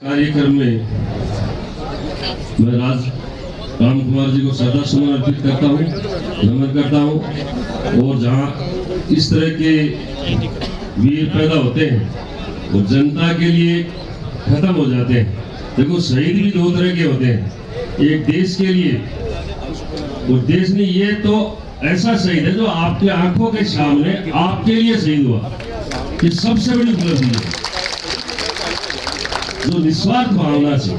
कार्यक्रम में मैं राम कुमार जी को श्रद्धा सुमन अर्पित करता हूँ, नमन करता हूँ। और जहाँ इस तरह के वीर पैदा होते हैं और जनता के लिए खत्म हो जाते हैं। देखो शहीद भी दो तरह के होते हैं, एक देश के लिए और देश ने ये तो ऐसा शहीद है जो आपके आंखों के सामने आपके लिए शहीद हुआ, ये सबसे बड़ी उपलब्धि है जो निस्वार्थ भावना से।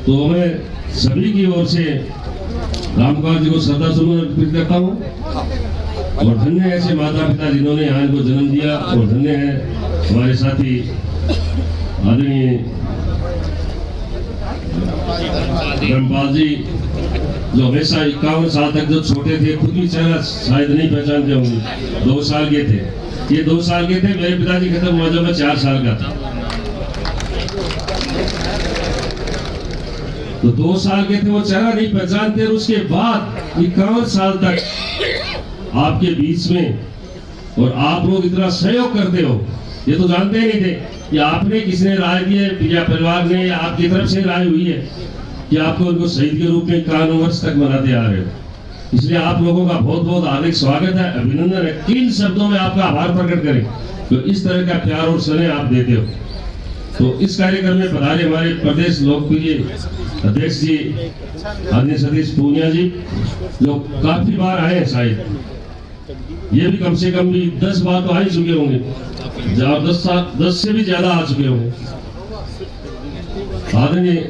तो मैं सभी की ओर से रामकुमार जी को श्रद्धा सुमन अर्पित करता हूँ और धन्य है ऐसे माता पिता जिन्होंने आज को जन्म दिया, और धन्य है हमारे साथी आदरणीय धर्मपाल जी जो हमेशा 51 साल तक जो छोटे थे, खुद भी चेहरा शायद नहीं पहचानते होंगे। 2 साल के थे, ये 2 साल के थे, मेरे पिताजी खत्म हुआ जब मैं 4 साल का था। तो 2 साल के थे, वो चेहरा नहीं पहचानते। और उसके बाद 51 साल तक आपके बीच में और आप लोग इतना सहयोग करते हो, ये तो जानते ही नहीं थे कि आपने किसने राय दी है या परिवार ने या आपकी तरफ से राय हुई है कि आपको उनको शहीद के रूप में 51 वर्ष तक मनाते आ रहे हो। इसलिए आप लोगों का बहुत बहुत हार्दिक स्वागत है, अभिनंदन है। 3 शब्दों में आपका आभार प्रकट करें तो इस तरह का प्यार और स्नेह आप देते हो। तो इस कार्यक्रम में पधारे हमारे प्रदेश लोकप्रिय अध्यक्ष जी आदरणीय सतीश पूनिया जी, जो काफी बार आए हैं, शायद ये भी कम से कम भी 10 बार तो आ ही चुके होंगे, 10 से भी ज्यादा आ चुके होंगे। आदरणीय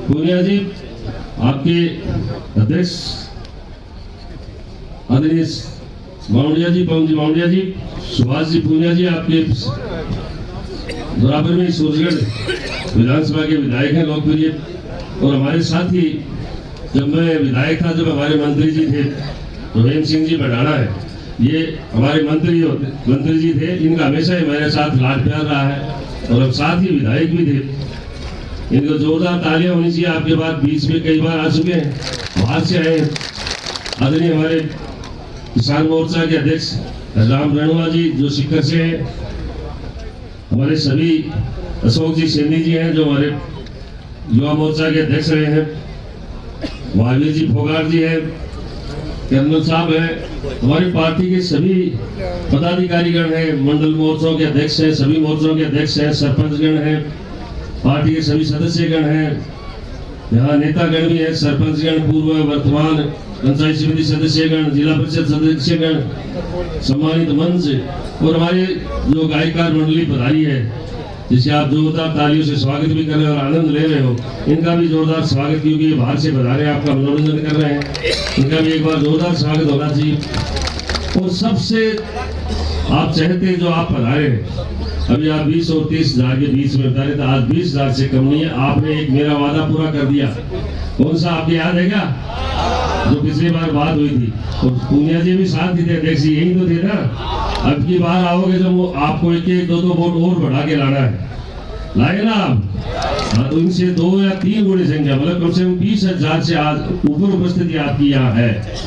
पूनिया जी, आपके अध्यक्ष आदरणीय माउंडिया जी, पवन जी माउंडिया जी, सुभाष जी पूनिया जी, आपके बराबर में सूरजगढ़ विधानसभा के विधायक हैं लोकप्रिय। और हमारे साथ ही जब मैं विधायक था, जब हमारे मंत्री जी थे तो हेम सिंह जी बढ़ाना है, ये हमारे मंत्री जी थे, इनका हमेशा ही मेरे साथ लाड प्यार रहा है और हम साथ ही विधायक भी थे। इनको जोरदार तालियां होनी चाहिए। आपके बाद बीच में कई बार आ चुके हैं, बाहर से आए। आदरणीय हमारे किसान मोर्चा के अध्यक्ष राम रणवा जी जो शिखर से हैं, हमारे सभी अशोक जी सेनी जी हैं जो हमारे युवा मोर्चा के अध्यक्ष रहे हैं, महावीर जी फोगाट जी हैं, कर्नल साहब हैं, हमारी पार्टी के सभी पदाधिकारीगण हैं, मंडल मोर्चों के अध्यक्ष हैं, सभी मोर्चों के अध्यक्ष हैं, सरपंचगण हैं, पार्टी के सभी सदस्यगण हैं, यहाँ नेतागण भी हैं, सरपंचगण, पूर्व वर्तमान पंचायत समिति सदस्यगण, जिला परिषद सदस्यगण, सम्मानित मंच और हमारे जो गायकार मंडली पधारी है जिसे आप जोरदार तालियों से स्वागत भी कर रहे हैं और आनंद ले रहे हो, इनका भी जोरदार स्वागत, क्योंकि ये बाहर से पधारे आपका मनोरंजन कर रहे हैं, इनका भी एक बार जोरदार स्वागत होना चाहिए। और सबसे आप चाहते जो आप पधारे हैं, अभी आप 20 और 30 हजार के बीच में बता रहे थे, आज 20 हजार से कम नहीं है। आपने एक मेरा वादा पूरा कर दिया, कौन सा आपको याद है क्या, जो पिछली बार बात हुई थी, और पूनिया जी भी साथ ही थे, अध्यक्ष जी यही तो थे ना। अब की बार आओगे जब वो आपको 1-2 वोट और बढ़ा के लाना है, लाए ना आप, हाँ, तो इनसे 2 या 3 गुणी संख्या, मतलब कम से कम 20 हजार से आज ऊपर उपस्थिति आपकी यहाँ है।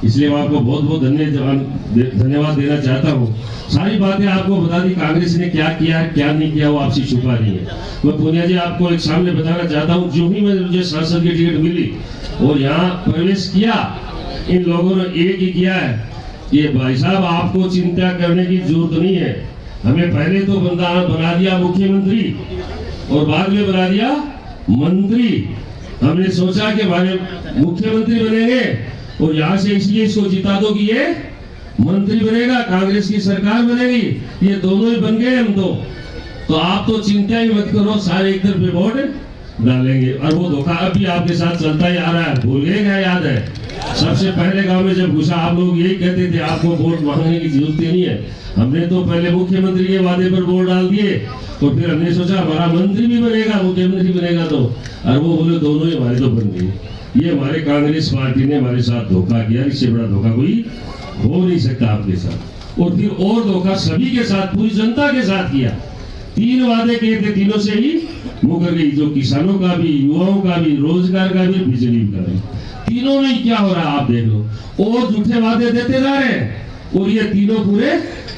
इसलिए मैं आपको बहुत बहुत धन्यवाद देना चाहता हूँ। सारी बातें आपको बता दी, कांग्रेस ने क्या किया है क्या नहीं किया वो आपसे छुपा नहीं है। मैं पूनिया जी आपको एक सामने बताना चाहता हूँ, जो ही मुझे सांसद की टिकट मिली और यहाँ प्रवेश किया, इन लोगों ने एक ही किया है कि भाई साहब आपको चिंता करने की जरूरत नहीं है, हमें पहले तो बना दिया मुख्यमंत्री और बाद में बना दिया मंत्री। हमने सोचा कि हमारे मुख्यमंत्री बनेंगे और यहाँ से इसलिए इसको जिता दो कि ये मंत्री बनेगा, कांग्रेस की सरकार बनेगी, ये दोनों ही बन गए हम तो आप तो चिंता ही मत करो, सारे एक तरफ वोट डालेंगे। और वो धोखा अब भी आपके साथ चलता ही आ रहा है, भूल गए क्या, याद है सबसे पहले गांव में जब घुसा आप लोग यही कहते थे आपको वोट मांगने की जरूरत ही नहीं है। हमने तो पहले मुख्यमंत्री के वादे पर वोट डाल दिए तो फिर हमने सोचा हमारा मंत्री भी बनेगा, मुख्यमंत्री बनेगा, तो और वो बोले दोनों ही हमारे तो बन गए। ये हमारे कांग्रेस पार्टी ने हमारे साथ धोखा किया, इससे बड़ा धोखा कोई हो नहीं सकता आपके साथ। और फिर और धोखा सभी के साथ, पूरी जनता के साथ किया। 3 वादे किए थे, तीनों से ही मुकर गई, जो किसानों का भी, युवाओं का भी, रोजगार का भी, बिजली का भी। तीनों में क्या हो रहा है आप देख लो, और झूठे वादे देते जा रहे हैं और ये तीनों पूरे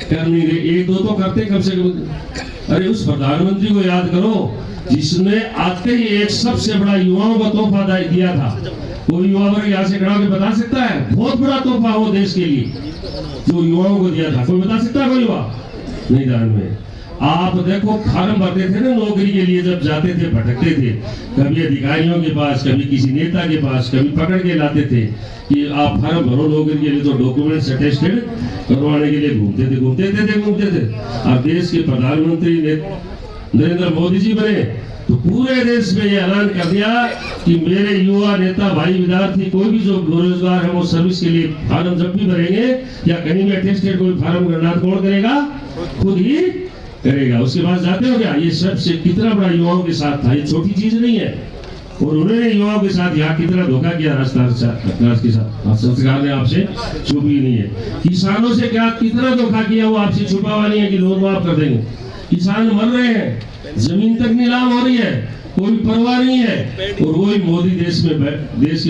कर नहीं रहे। 1-2 तो करते कम से कम। अरे उस प्रधानमंत्री को याद करो जिसने आते ही एक सबसे बड़ा युवाओं का तोहफा दिया था। कोई युवा वर्ग यहाँ से खड़ा होकर बता सकता है? बहुत बड़ा तोहफा वो देश के लिए जो युवाओं को दिया था, कोई बता सकता है? कोई युवा नहीं ध्यान में। आप देखो फार्म भरते थे ना नौकरी के लिए, जब जाते थे भटकते थे, कभी अधिकारियों के पास, कभी किसी नेता के पास, कभी पकड़ के लाते थे कि आप फार्म भरो नौकरी के लिए, तो डॉक्यूमेंट्स अटेस्टेड करवाने के लिए घूमते थे। अब देश के प्रधानमंत्री नरेंद्र मोदी जी बने तो पूरे देश में ये ऐलान कर दिया कि मेरे युवा नेता भाई विद्यार्थी कोई भी जो बेरोजगार है वो सर्विस के लिए फार्म जब भी भरेंगे या कहीं भी अटेस्टेड कोई फार्म भरना, कौन करेगा? खुद ही करेगा। उसके बाद जाते हो क्या? ये सबसे कितना बड़ा युवाओं के साथ था, ये छोटी चीज नहीं है। और उन्होंने युवाओं के साथ यहाँ कितना धोखा किया राजस्थान के साथ, सरकार ने आपसे छुपी नहीं है। किसानों से क्या कितना धोखा किया वो आपसे छुपा हुआ नहीं है कि लोन माफ कर देंगे। किसान मर रहे हैं, जमीन तक नीलाम हो रही है, कोई परवाह नहीं है। और वही मोदी देश के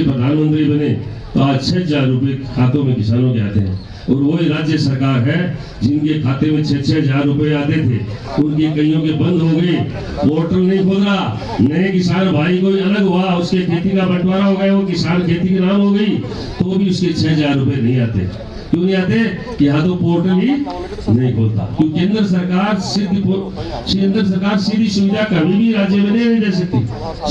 प्रधानमंत्री बने तो आज 6,000 रुपए खातों में किसानों के आते हैं। और वही राज्य सरकार है जिनके खाते में 6,000 रुपए आते थे, उनकी कईयों के बंद हो गए, पोर्टल नहीं खोल रहा। नए किसान भाई कोई अलग हुआ, उसके खेती का बंटवारा हो गया, वो किसान खेती के नाम हो गई, तो भी उसके 6,000 रुपए नहीं आते। क्यों नहीं आते? कि यहाँ तो पोर्टल ही नहीं खोलता। क्योंकि केंद्र सरकार सीधी सुविधा कभी भी राज्य में नहीं दे सकती,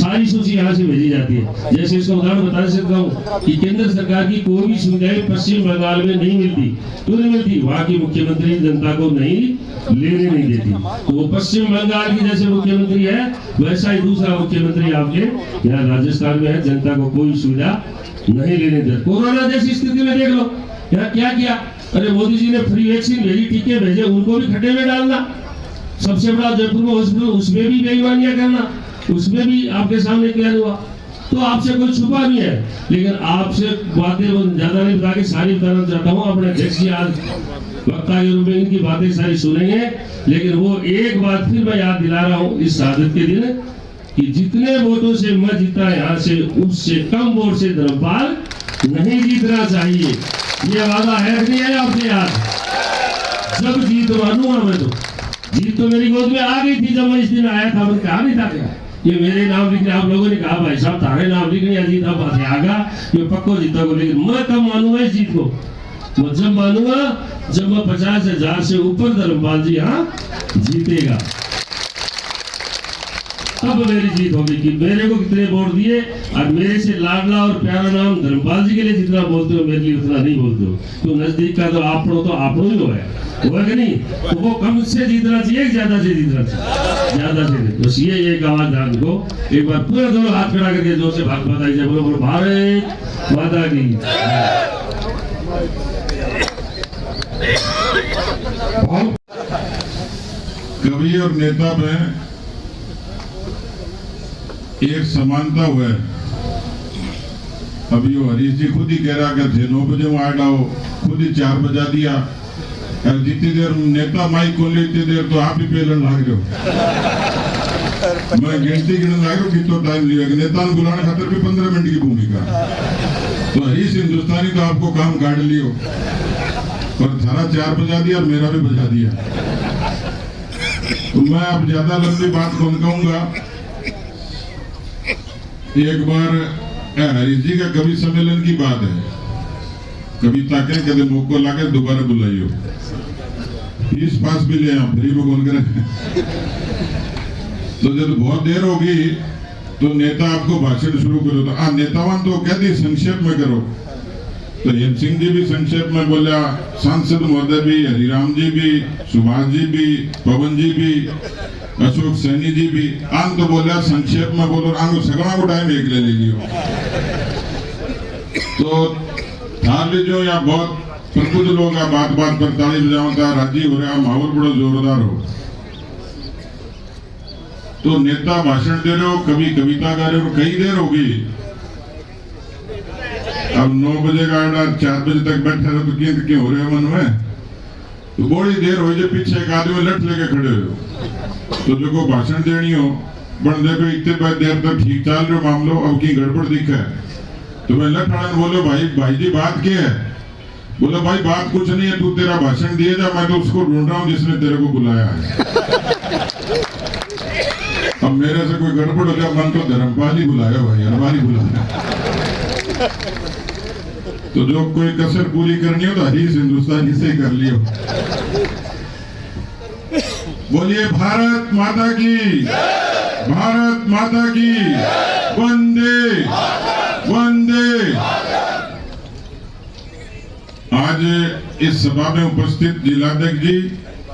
सारी सूची यहाँ से भेजी जाती है। जैसे इसका उदाहरण बता सकता हूँ कि केंद्र सरकार की कोई भी सुविधाएं पश्चिम बंगाल में नहीं मिलती। क्यों नहीं मिलती? वहाँ की मुख्यमंत्री जनता को नहीं लेने नहीं देती। तो वो पश्चिम बंगाल की जैसे मुख्यमंत्री है वैसा ही दूसरा मुख्यमंत्री आपके यहाँ राजस्थान में है, जनता को कोई सुविधा नहीं लेने देते। कोरोना जैसी स्थिति में देख लो यहाँ क्या किया। अरे मोदी जी ने फ्री वैक्सीन भेजी, टीके भेजे, उनको भी खड्डे में डालना। सबसे बड़ा जयपुर में हॉस्पिटल, उसमें भी बेईमानियां करना, उसमें भी आपके सामने क्या हुआ। तो आपसे कोई छुपा नहीं है, लेकिन आपसे बातें ज्यादा नहीं बता के सारी बताना चाहता हूँ। अपने अध्यक्ष जी आज वक्ता के रूप में इनकी बातें सारी सुनेंगे, लेकिन वो एक बात फिर मैं याद दिला रहा हूँ इस शहादत के दिन कि जितने वोटों से मैं जीता यहाँ से, उससे कम वोट से धर्मपाल नहीं जीतना चाहिए। ये वादा है कि नहीं है आपसे? यार जब जीत मानूंगा मैं, तो जीत तो मेरी गोद में आ गई थी जब मैं इस दिन आया था। मैंने कहा नहीं था क्या ये मेरे नाम लिखने? आप लोगों ने कहा भाई साहब तारे नाम लिखने अजीत अब आगा ये पक्को जीता को, लेकिन मैं कब मानूंगा इस जीत को? मैं जब मानूंगा जब मैं 50,000 से ऊपर धर्मपाल जी यहाँ जीतेगा, तब मेरी जीत होगी। कि मेरे को कितने वोट दिए और मेरे से लाडला और प्यारा नाम धर्मपाल जी के लिए जितना बोलते हो मेरे लिए उतना नहीं बोलते हो। तो नजदीक का तो आपड़ो ही होगा कि नहीं? तो वो कम से जीतना चाहिए, ज्यादा से जीतना चाहिए, ज्यादा से नहीं। तो ये एक आवाज ध्यान को एक बार पूरे दोनों हाथ खड़ा करके जोर से भारत माता की जय बोलो, भारत माता की। कवि और नेता में एक समानता हुआ है। अभी वो हरीश जी खुद ही कह रहा कि 9 बजे वहां आ जाओ, खुद ही 4 बजा दिया। जितनी देर नेता माइक खोले इतनी देर तो आप ही पेलन लाग रहे हो। मैं गिनती गिनने लाग रहा हूँ कितना टाइम लिया। नेता ने बुलाने खातर भी 15 मिनट की भूमिका। तो हरीश हिंदुस्तानी तो आपको काम काट लियो, पर थारा 4 बजा दिया और मेरा भी बजा दिया। तो मैं अब ज्यादा लंबी बात कौन कहूंगा। एक बार हरीश जी का कवि सम्मेलन की बात है, कविता के कदे मौको लाके दोबारा बुलाइयो, फीस पास भी ले फ्री में कौन करे। तो जब बहुत देर होगी तो नेता आपको भाषण शुरू करो, तो नेतावान तो कहते संक्षेप में करो। तो हेम सिंह जी भी संक्षेप में बोला, सांसद महोदय भी, हरिराम जी भी, सुभाष जी भी, पवन जी भी, अशोक सैनी जी भी। आन तो बोला संक्षेप में बोलो, आंगो सगड़ा को टाइम एक ले लियो। तो ठार लीजियो या बहुत प्रबुद्ध लोग बात बात पर ताली बजावता राजी हो रहा, माहौल बड़ा जोरदार हो। तो नेता भाषण दे रहे हो, कभी कविता गा रहे हो, कई देर होगी। अब 9 बजे का 4 बजे तक बैठे रहे तो क्यों हो रहे हो मन में। तो बड़ी देर हो जाए, पीछे एक आदमी लठ लेके खड़े हो। तो जो को भाषण देनी हो बन देखो इतने देर तक ठीक चल रहे मामलो, अब की गड़बड़ दिखा है। तो मैं लठ बोलो भाई जी बात क्या है? बोला भाई बात कुछ नहीं है, तू तेरा भाषण दिए जा, मैं तो उसको ढूंढ रहा हूँ जिसने तेरे को बुलाया है। अब मेरे से कोई गड़बड़ हो जाए, मन तो धर्मपाल ही बुलाया भाई, हनुमान ही बुलाया। तो जो कोई कसर पूरी करनी हो तो हरीश हिंदुस्तानी से कर लियो। बोलिए भारत माता की, भारत माता की, वंदे वंदे। आज इस सभा में उपस्थित जिलाध्यक्ष जी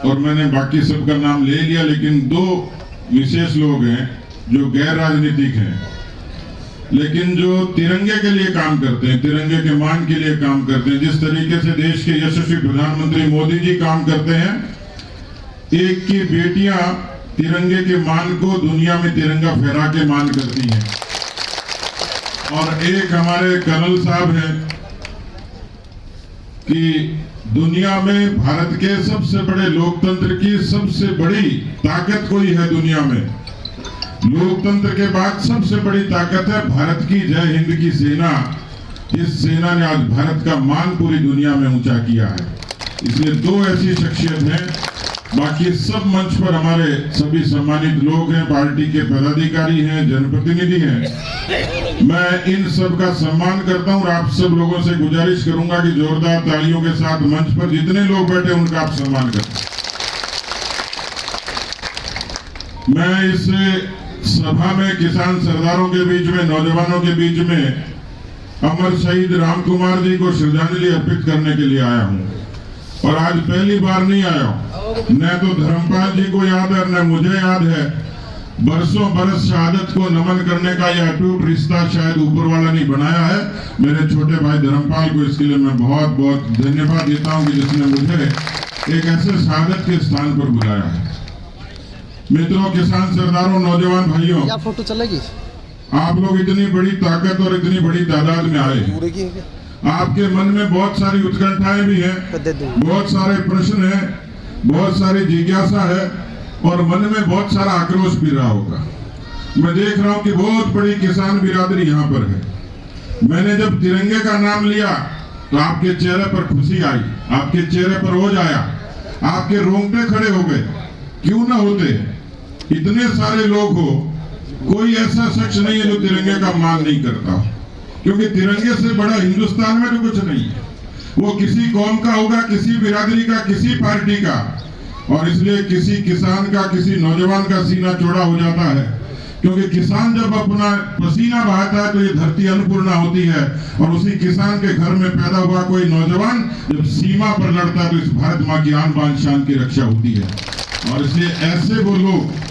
और मैंने बाकी सबका नाम ले लिया, लेकिन दो विशेष लोग हैं जो गैर राजनीतिक हैं, लेकिन जो तिरंगे के लिए काम करते हैं, तिरंगे के मान के लिए काम करते हैं। जिस तरीके से देश के यशस्वी प्रधानमंत्री मोदी जी काम करते हैं, एक की बेटियां तिरंगे के मान को दुनिया में तिरंगा फहरा के मान करती हैं। और एक हमारे कर्नल साहब हैं कि दुनिया में भारत के सबसे बड़े लोकतंत्र की सबसे बड़ी ताकत कोई है दुनिया में, लोकतंत्र के बाद सबसे बड़ी ताकत है भारत की जय हिंद की सेना। इस सेना ने आज भारत का मान पूरी दुनिया में ऊंचा किया है। इसलिए दो ऐसी शख्सियत हैं, बाकी सब मंच पर हमारे सभी सम्मानित लोग हैं, पार्टी के पदाधिकारी हैं, जनप्रतिनिधि हैं। मैं इन सब का सम्मान करता हूं और आप सब लोगों से गुजारिश करूंगा कि जोरदार तालियों के साथ मंच पर जितने लोग बैठे उनका आप सम्मान करें। मैं इस सभा में किसान सरदारों के बीच में, नौजवानों के बीच में अमर शहीद राम कुमार जी को श्रद्धांजलि अर्पित करने के लिए आया हूं। और आज पहली बार नहीं आया हूं, न तो धर्मपाल जी को याद है न मुझे याद है। बरसों बरस शहादत को नमन करने का यह अटूट रिश्ता शायद ऊपर वाला नहीं बनाया है। मेरे छोटे भाई धर्मपाल को इसके लिए मैं बहुत बहुत धन्यवाद देता हूं कि जिसने मुझे एक ऐसे शहादत के स्थान पर बुलाया है। मित्रों, किसान सरदारों, नौजवान भाइयों, क्या फोटो चलेगी? आप लोग इतनी बड़ी ताकत और इतनी बड़ी तादाद में आए, आपके मन में बहुत सारी उत्कंठाएं भी हैं, बहुत सारे प्रश्न हैं, बहुत सारी जिज्ञासा है और मन में बहुत सारा आक्रोश भी रहा होगा। मैं देख रहा हूं कि बहुत बड़ी किसान बिरादरी यहाँ पर है। मैंने जब तिरंगे का नाम लिया तो आपके चेहरे पर खुशी आई, आपके चेहरे पर ओज आया, आपके रोंगटे खड़े हो गए। क्यों ना होते, इतने सारे लोग हो, कोई ऐसा शख्स नहीं है जो तिरंगे का मान नहीं करता, क्योंकि तिरंगे से बड़ा हिंदुस्तान में तो कुछ नहीं है। वो किसी कौम का होगा, किसी बिरादरी का, किसी पार्टी का, और इसलिए किसी किसान का, किसी नौजवान का सीना चौड़ा हो जाता है। क्योंकि किसान जब अपना पसीना बहाता है तो ये धरती अन्नपूर्णा होती है, और उसी किसान के घर में पैदा हुआ कोई नौजवान जब सीमा पर लड़ता है तो इस भारत माँ की आन बान शान की रक्षा होती है। और इसलिए ऐसे वो लोग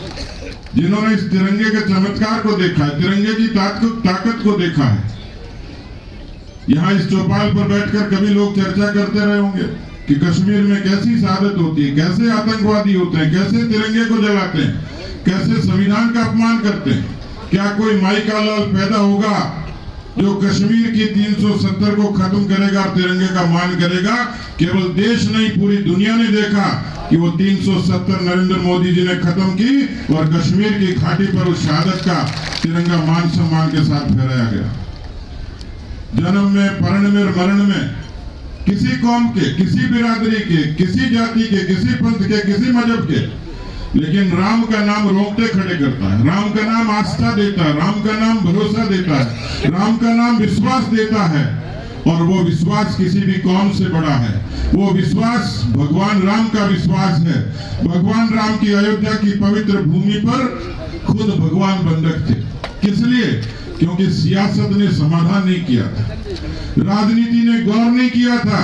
जिन्होंने इस तिरंगे के चमत्कार को देखा है, तिरंगे की ताकत को देखा है, यहाँ इस चौपाल पर बैठकर कभी लोग चर्चा करते रहे होंगे कि कश्मीर में कैसी शहादत होती है, कैसे आतंकवादी होते हैं, कैसे तिरंगे को जलाते हैं, कैसे संविधान का अपमान करते हैं। क्या कोई माई का लाल पैदा होगा जो कश्मीर की 370 को खत्म करेगा और तिरंगे का मान करेगा? केवल देश नहीं, पूरी दुनिया ने देखा कि वो 370 नरेंद्र मोदी जी ने खत्म की और कश्मीर की घाटी पर उस शहादत का तिरंगा मान सम्मान के साथ फहराया गया। जन्म में, परण में, मरण में, किसी कौम के, किसी बिरादरी के, किसी जाति के, किसी पंथ के, किसी मजहब के, लेकिन राम का नाम रोंगटे खड़े करता है, राम का नाम आस्था देता है, राम का नाम भरोसा देता है, राम का नाम विश्वास देता है। और वो विश्वास किसी भी कौम से बड़ा है। वो विश्वास भगवान राम का विश्वास है। भगवान राम की अयोध्या की पवित्र भूमि पर खुद भगवान बंधक थे। किस लिए? क्योंकि सियासत ने समाधान नहीं किया था, राजनीति ने गौर नहीं किया था।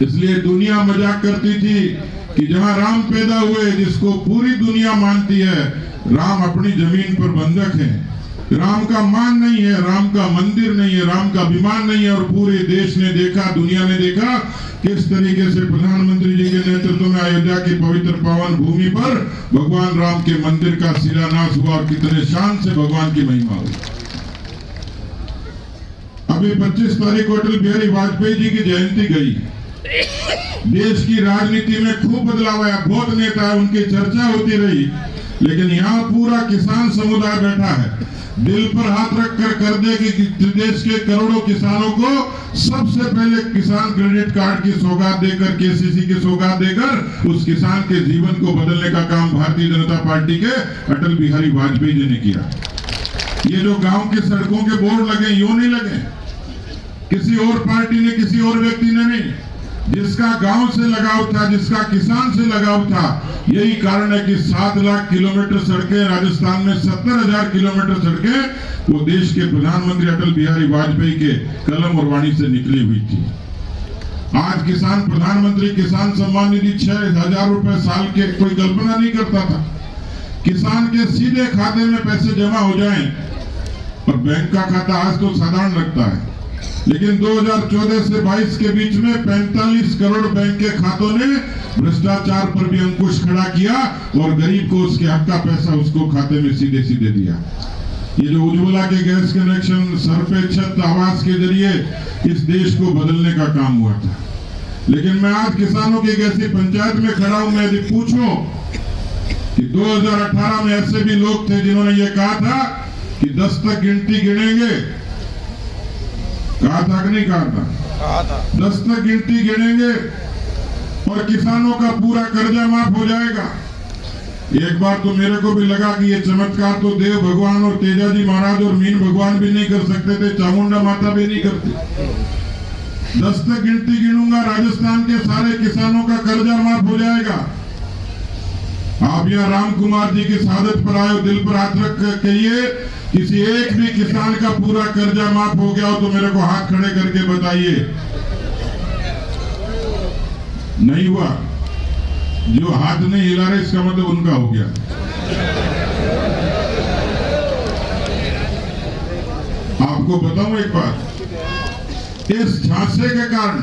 इसलिए दुनिया मजाक करती थी कि जहां राम पैदा हुए, जिसको पूरी दुनिया मानती है, राम अपनी जमीन पर बंधक है। राम का मान नहीं है, राम का मंदिर नहीं है, राम का विमान नहीं है। और पूरे देश ने देखा, दुनिया ने देखा किस तरीके से प्रधानमंत्री जी के नेतृत्व में अयोध्या की पवित्र पावन भूमि पर भगवान राम के मंदिर का शिलान्यास हुआ और कितने शान से भगवान की महिमा हुई। अभी 25 तारीख को अटल बिहारी वाजपेयी जी की जयंती गई। देश की राजनीति में खूब बदलाव आया, बहुत नेता है, उनकी चर्चा होती रही। लेकिन यहाँ पूरा किसान समुदाय बैठा है, दिल पर हाथ रखकर कर दे कि देश के करोड़ों किसानों को सबसे पहले किसान क्रेडिट कार्ड की सौगात देकर, केसीसी की सौगात देकर उस किसान के जीवन को बदलने का काम भारतीय जनता पार्टी के अटल बिहारी वाजपेयी जी ने किया। ये जो गांव के सड़कों के बोर्ड लगे, यूं नहीं लगे, किसी और पार्टी ने, किसी और व्यक्ति ने नहीं, जिसका गांव से लगाव था, जिसका किसान से लगाव था। यही कारण है कि 7 लाख किलोमीटर सड़कें राजस्थान में, 70,000 किलोमीटर सड़कें वो देश के प्रधानमंत्री अटल बिहारी वाजपेयी के कलम और वाणी से निकली हुई थी। आज किसान, प्रधानमंत्री किसान सम्मान निधि 6,000 रुपए साल के कोई कल्पना नहीं करता था। किसान के सीधे खाते में पैसे जमा हो जाएं, और बैंक का खाता आज तो साधारण लगता है, लेकिन 2014 से 22 के बीच में 45 करोड़ बैंक के खातों ने भ्रष्टाचार पर भी अंकुश खड़ा किया और गरीब को उसके हक का पैसा उसको खाते में सीधे सीधे दिया। ये जो उज्ज्वला के गैस कनेक्शन, सर पे छत, आवास के जरिए इस देश को बदलने का काम हुआ था। लेकिन मैं आज किसानों की एक ऐसी पंचायत में खड़ा हूं, मैं यदि पूछूं कि 2018 में ऐसे भी लोग थे जिन्होंने ये कहा था कि 10 तक गिनती गिनेंगे, कहा था कि नहीं कहा था? 10 तक गिनती गिनेंगे और किसानों का पूरा कर्जा माफ हो जाएगा। एक बार तो मेरे को भी लगा कि ये चमत्कार तो देव भगवान और तेजाजी महाराज और मीन भगवान भी नहीं कर सकते थे, चामुंडा माता भी नहीं करती। 10 तक गिनती गिनूंगा, राजस्थान के सारे किसानों का कर्जा माफ हो जाएगा। आप यहाँ राम कुमार जी की शहादत पर आए, दिल पर हाथ रख कर कहिए, किसी एक भी किसान का पूरा कर्जा माफ हो गया हो तो मेरे को हाथ खड़े करके बताइए। नहीं हुआ? जो हाथ नहीं हिला रहे इसका मतलब उनका हो गया। आपको बताऊं एक बात, इस झांसे के कारण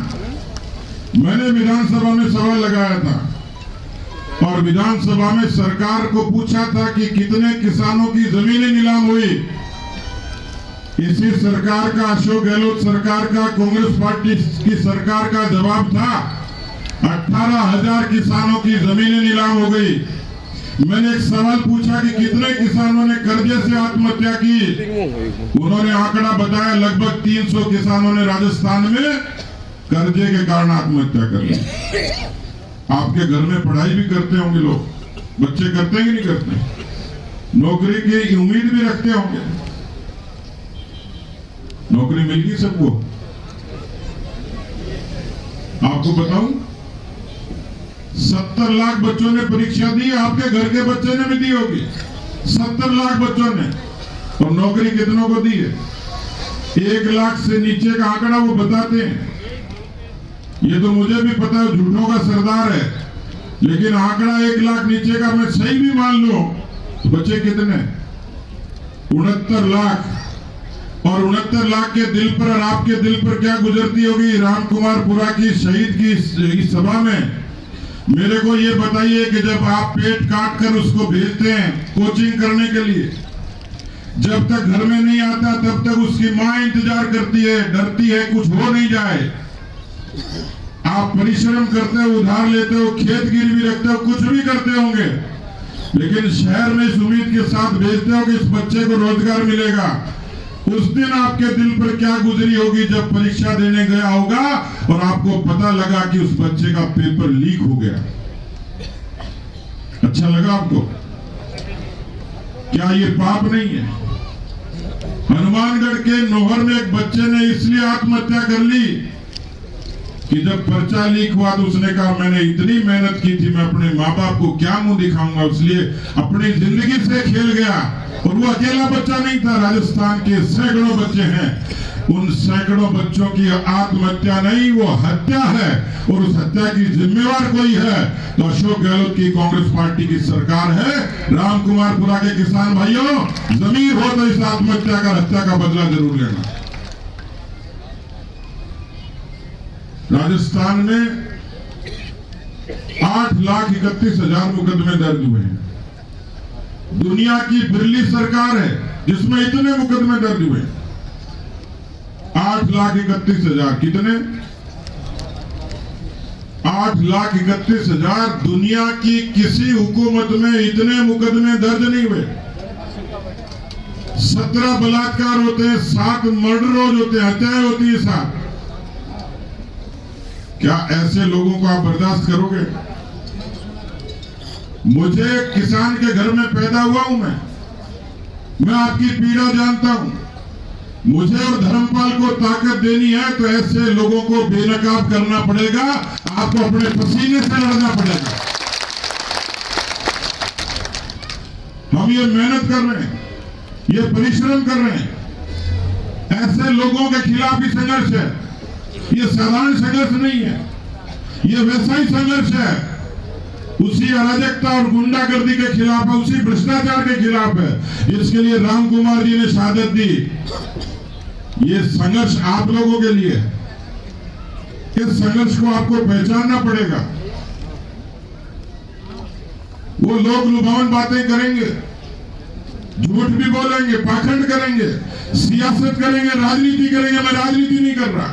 मैंने विधानसभा में सवाल लगाया था और विधानसभा में सरकार को पूछा था कि कितने किसानों की जमीनें नीलाम हुई। इसी सरकार का, अशोक गहलोत सरकार का, कांग्रेस पार्टी की सरकार का जवाब था 18,000 किसानों की जमीनें नीलाम हो गई। मैंने एक सवाल पूछा कि कितने किसानों ने कर्जे से आत्महत्या की, उन्होंने आंकड़ा बताया लगभग 300 किसानों ने राजस्थान में कर्जे के कारण आत्महत्या कर ली। आपके घर में पढ़ाई भी करते होंगे लोग, बच्चे करते हैं कि नहीं करते? नौकरी की उम्मीद भी रखते होंगे, नौकरी मिल गई सबको। आपको बताऊं, 70 लाख बच्चों ने परीक्षा दी, आपके घर के बच्चे ने भी दी होगी। 70 लाख बच्चों ने, और नौकरी कितनों को दी है? 1 लाख से नीचे का आंकड़ा वो बताते हैं। ये तो मुझे भी पता है, झूठों का सरदार है, लेकिन आंकड़ा 1 लाख नीचे का मैं सही भी मान लूं तो बच्चे कितने? 69 लाख। और 69 लाख के दिल पर और आपके दिल पर क्या गुजरती होगी राम कुमार पुरा की शहीद की इस सभा में? मेरे को ये बताइए कि जब आप पेट काट कर उसको भेजते हैं कोचिंग करने के लिए, जब तक घर में नहीं आता तब तक उसकी माँ इंतजार करती है, डरती है कुछ हो नहीं जाए। आप परिश्रम करते हो, उधार लेते हो, खेत गिरवी रखते हो, कुछ भी करते होंगे, लेकिन शहर में इस उम्मीद के साथ भेजते हो कि इस बच्चे को रोजगार मिलेगा। उस दिन आपके दिल पर क्या गुजरी होगी जब परीक्षा देने गया होगा और आपको पता लगा कि उस बच्चे का पेपर लीक हो गया? अच्छा लगा आपको? क्या ये पाप नहीं है? हनुमानगढ़ के नोहर में एक बच्चे ने इसलिए आत्महत्या कर ली कि जब पर्चा लीक हुआ तो उसने कहा मैंने इतनी मेहनत की थी, मैं अपने माँ बाप को क्या मुंह दिखाऊंगा, इसलिए अपनी जिंदगी से खेल गया। और वो अकेला बच्चा नहीं था, राजस्थान के सैकड़ों बच्चे हैं। उन सैकड़ों बच्चों की आत्महत्या नहीं, वो हत्या है, और उस हत्या की जिम्मेवार कोई है तो अशोक गहलोत की कांग्रेस पार्टी की सरकार है। राम कुमार पुरा के किसान भाइयों, जमीर हो तो इस आत्महत्या का, हत्या का बदला जरूर लेना। राजस्थान में 8,31,000 मुकदमे दर्ज हुए हैं। दुनिया की पहली सरकार है जिसमें इतने मुकदमे दर्ज हुए। 8,31,000 कितने? 8,31,000। दुनिया की किसी हुकूमत में इतने मुकदमे दर्ज नहीं हुए। 17 बलात्कार होते हैं, 7 मर्डर रोज होते हैं, हत्याएं होती है 7। क्या ऐसे लोगों को आप बर्दाश्त करोगे? मुझे किसान के घर में पैदा हुआ हूं मैं आपकी पीड़ा जानता हूं। मुझे और धर्मपाल को ताकत देनी है तो ऐसे लोगों को बेनकाब करना पड़ेगा। आपको अपने पसीने से लड़ना पड़ेगा। हम ये मेहनत कर रहे हैं, ये परिश्रम कर रहे हैं। ऐसे लोगों के खिलाफ ही संघर्ष है। ये साधारण संघर्ष नहीं है, ये वैसा ही संघर्ष है। उसी अराजकता और गुंडागर्दी के खिलाफ है, उसी भ्रष्टाचार के खिलाफ है जिसके लिए राम कुमार जी ने शहादत दी। ये संघर्ष आप लोगों के लिए है। इस संघर्ष को आपको पहचानना पड़ेगा। वो लोग लुभावन बातें करेंगे, झूठ भी बोलेंगे, पाखंड करेंगे, सियासत करेंगे, राजनीति करेंगे। मैं राजनीति नहीं कर रहा,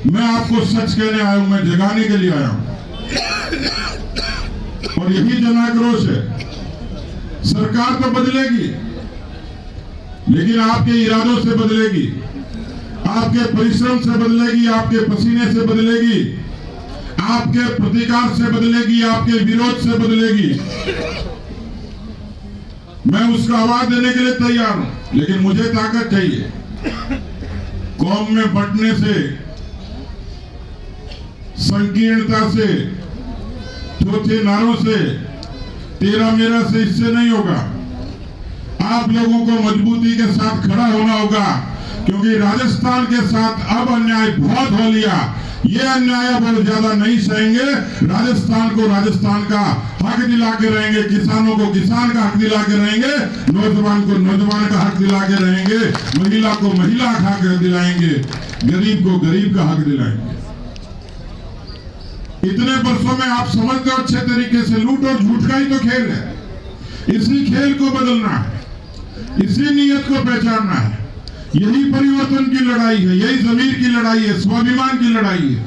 मैं आपको सच कहने आया हूं, मैं जगाने के लिए आया हूं। और यही जन आक्रोश है। सरकार तो बदलेगी, लेकिन आपके इरादों से बदलेगी, आपके परिश्रम से बदलेगी, आपके पसीने से बदलेगी, आपके प्रतिकार से बदलेगी, आपके विरोध से बदलेगी। मैं उसका आवाज देने के लिए तैयार हूं, लेकिन मुझे ताकत चाहिए। कौम में बंटने से, संकीर्णता से, चौथे नारों से, तेरा मेरा से इससे नहीं होगा। आप लोगों को मजबूती के साथ खड़ा होना होगा, क्योंकि राजस्थान के साथ अब अन्याय बहुत हो लिया। ये अन्याय अब ज्यादा नहीं सहेंगे। राजस्थान को राजस्थान का हक दिला के रहेंगे, किसानों को किसान का हक दिला के रहेंगे, नौजवान को नौजवान का हक दिला के रहेंगे, महिला को महिला का हक दिलाएंगे, गरीब को गरीब का हक दिलाएंगे। इतने वर्षों में आप समझते हो अच्छे तरीके से, लूट और झूठ का ही तो खेल है। इसी खेल को बदलना है, इसी नीयत को पहचानना है। यही परिवर्तन की लड़ाई है, यही जमीर की लड़ाई है, स्वाभिमान की लड़ाई है।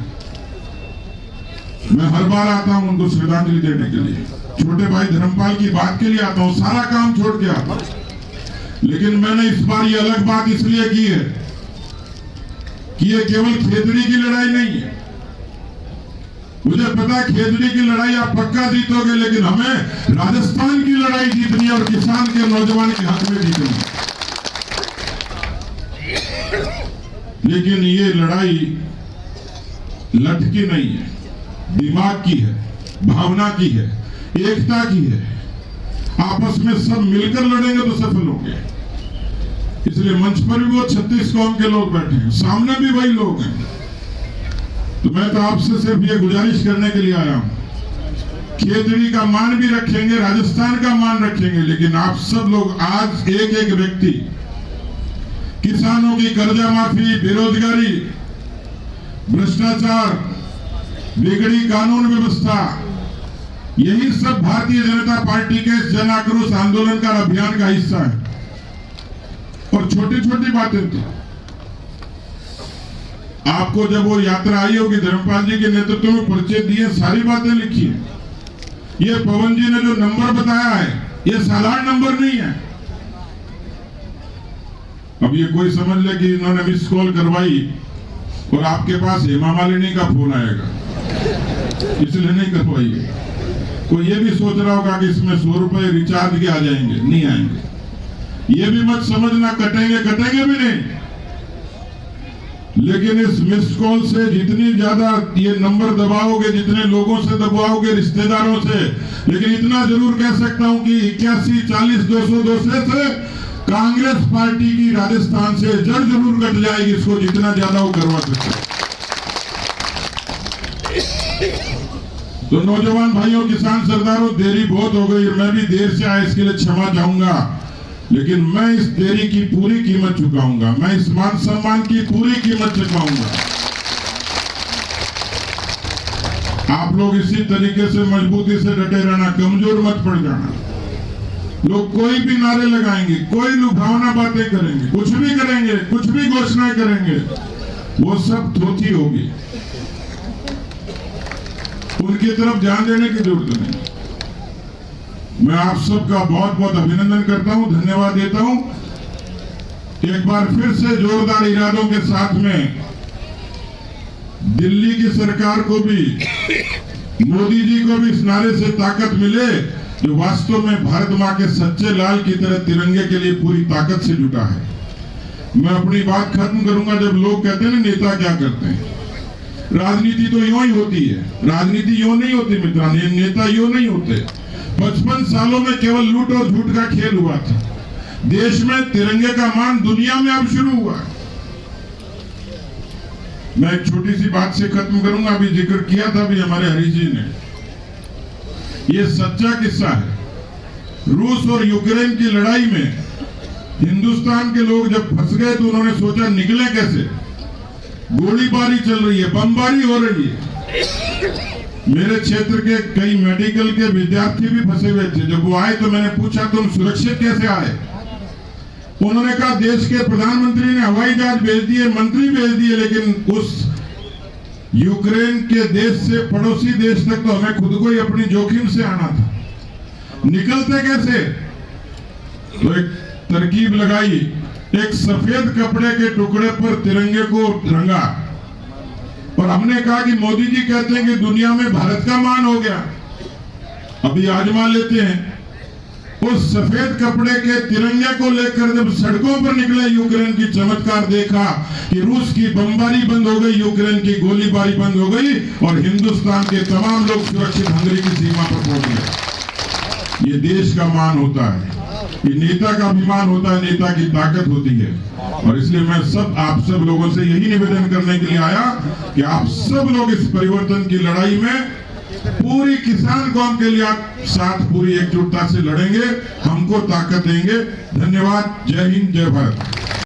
मैं हर बार आता हूं उनको श्रद्धांजलि देने के लिए, छोटे भाई धर्मपाल की बात के लिए आता हूं, सारा काम छोड़ के आता हूं। लेकिन मैंने इस बार ये अलग बात इसलिए की है कि ये केवल खेतड़ी की लड़ाई नहीं है। मुझे पता है खेतड़ी की लड़ाई आप पक्का जीतोगे, लेकिन हमें राजस्थान की लड़ाई जीतनी है और किसान के नौजवान के हक में जीतनी है। लेकिन ये लड़ाई लटकी नहीं है, दिमाग की है, भावना की है, एकता की है। आपस में सब मिलकर लड़ेंगे तो सफल होंगे। इसलिए मंच पर भी वो 36 कौम के लोग बैठे हैं, सामने भी वही लोग हैं। तो मैं तो आपसे सिर्फ ये गुजारिश करने के लिए आया हूं, खेतड़ी का मान भी रखेंगे, राजस्थान का मान रखेंगे, लेकिन आप सब लोग आज एक एक व्यक्ति, किसानों की कर्जा माफी, बेरोजगारी, भ्रष्टाचार, बिगड़ी कानून व्यवस्था, यही सब भारतीय जनता पार्टी के जन आक्रोश आंदोलन का अभियान का हिस्सा है। और छोटी छोटी बातें थी। आपको जब वो यात्रा आई होगी, धर्मपाल जी के नेतृत्व में पर्चे दिए, सारी बातें लिखी है। ये पवन जी ने जो नंबर बताया है, ये साधारण नंबर नहीं है। अब ये कोई समझ ले कि इन्होंने मिस कॉल करवाई और आपके पास हेमा मालिनी का फोन आएगा, इसलिए नहीं करवाई है। कोई ये भी सोच रहा होगा कि इसमें 100 रुपए रिचार्ज के आ जाएंगे, नहीं आएंगे। ये भी मत समझना कटेंगे भी नहीं। लेकिन इस मिस कॉल से जितनी ज्यादा ये नंबर दबाओगे, जितने लोगों से दबाओगे, रिश्तेदारों से, लेकिन इतना जरूर कह सकता हूं कि 81, 40, 200 से कांग्रेस पार्टी की राजस्थान से जड़ जरूर कट जाएगी। इसको जितना ज्यादा वो करवा सकते। तो नौजवान भाइयों, किसान सरदारों, देरी बहुत हो गई। मैं भी देर से आया, इसके लिए क्षमा चाहूंगा, लेकिन मैं इस देरी की पूरी कीमत चुकाऊंगा। मैं इस मान सम्मान की पूरी कीमत चुकाऊंगा। आप लोग इसी तरीके से मजबूती से डटे रहना, कमजोर मत पड़ जाना। लोग कोई भी नारे लगाएंगे, कोई लुभावना बातें करेंगे, कुछ भी करेंगे, कुछ भी घोषणाएं करेंगे, वो सब थोथी होगी। उनकी तरफ ध्यान देने की जरूरत नहीं। मैं आप सबका बहुत बहुत अभिनंदन करता हूं, धन्यवाद देता हूं। एक बार फिर से जोरदार इरादों के साथ में दिल्ली की सरकार को भी, मोदी जी को भी इस नारे से ताकत मिले जो वास्तव में भारत मां के सच्चे लाल की तरह तिरंगे के लिए पूरी ताकत से जुटा है। मैं अपनी बात खत्म करूंगा जब लोग कहते हैं ना नेता क्या करते हैं। राजनीति तो यूं ही होती है, राजनीति यूं नहीं होती मित्रों, नेता यूं नहीं होते। 55 सालों में केवल लूट और झूठ का खेल हुआ था। देश में तिरंगे का मान दुनिया में अब शुरू हुआ है। मैं एक छोटी सी बात से खत्म करूंगा। अभी जिक्र किया था भी हमारे हरीश जी ने, ये सच्चा किस्सा है। रूस और यूक्रेन की लड़ाई में हिंदुस्तान के लोग जब फंस गए तो उन्होंने सोचा निकले कैसे। गोलीबारी चल रही है, बमबारी हो रही है। मेरे क्षेत्र के कई मेडिकल के विद्यार्थी भी फंसे हुए थे। जब वो आए तो मैंने पूछा तुम सुरक्षित कैसे आए। उन्होंने कहा देश के प्रधानमंत्री ने हवाई जहाज भेज दिए, मंत्री भेज दिए, लेकिन उस यूक्रेन के देश से पड़ोसी देश तक तो हमें खुद को ही अपनी जोखिम से आना था। निकलते कैसे? तो एक तरकीब लगाई, एक सफेद कपड़े के टुकड़े पर तिरंगे को रंगा और हमने कहा कि मोदी जी कहते हैं कि दुनिया में भारत का मान हो गया, अभी आजमा लेते हैं। उस सफेद कपड़े के तिरंगे को लेकर जब सड़कों पर निकले यूक्रेन की चमत्कार देखा कि रूस की बमबारी बंद हो गई, यूक्रेन की गोलीबारी बंद हो गई और हिंदुस्तान के तमाम लोग सुरक्षित हंगरी की सीमा पर पहुंच गए। ये देश का मान होता है, ये नेता का अभिमान होता है, नेता की ताकत होती है। और इसलिए मैं आप सब लोगों से यही निवेदन करने के लिए आया कि आप सब लोग इस परिवर्तन की लड़ाई में पूरी किसान कौम के लिए आप साथ पूरी एकजुटता से लड़ेंगे, हमको ताकत देंगे। धन्यवाद। जय हिंद, जय भारत।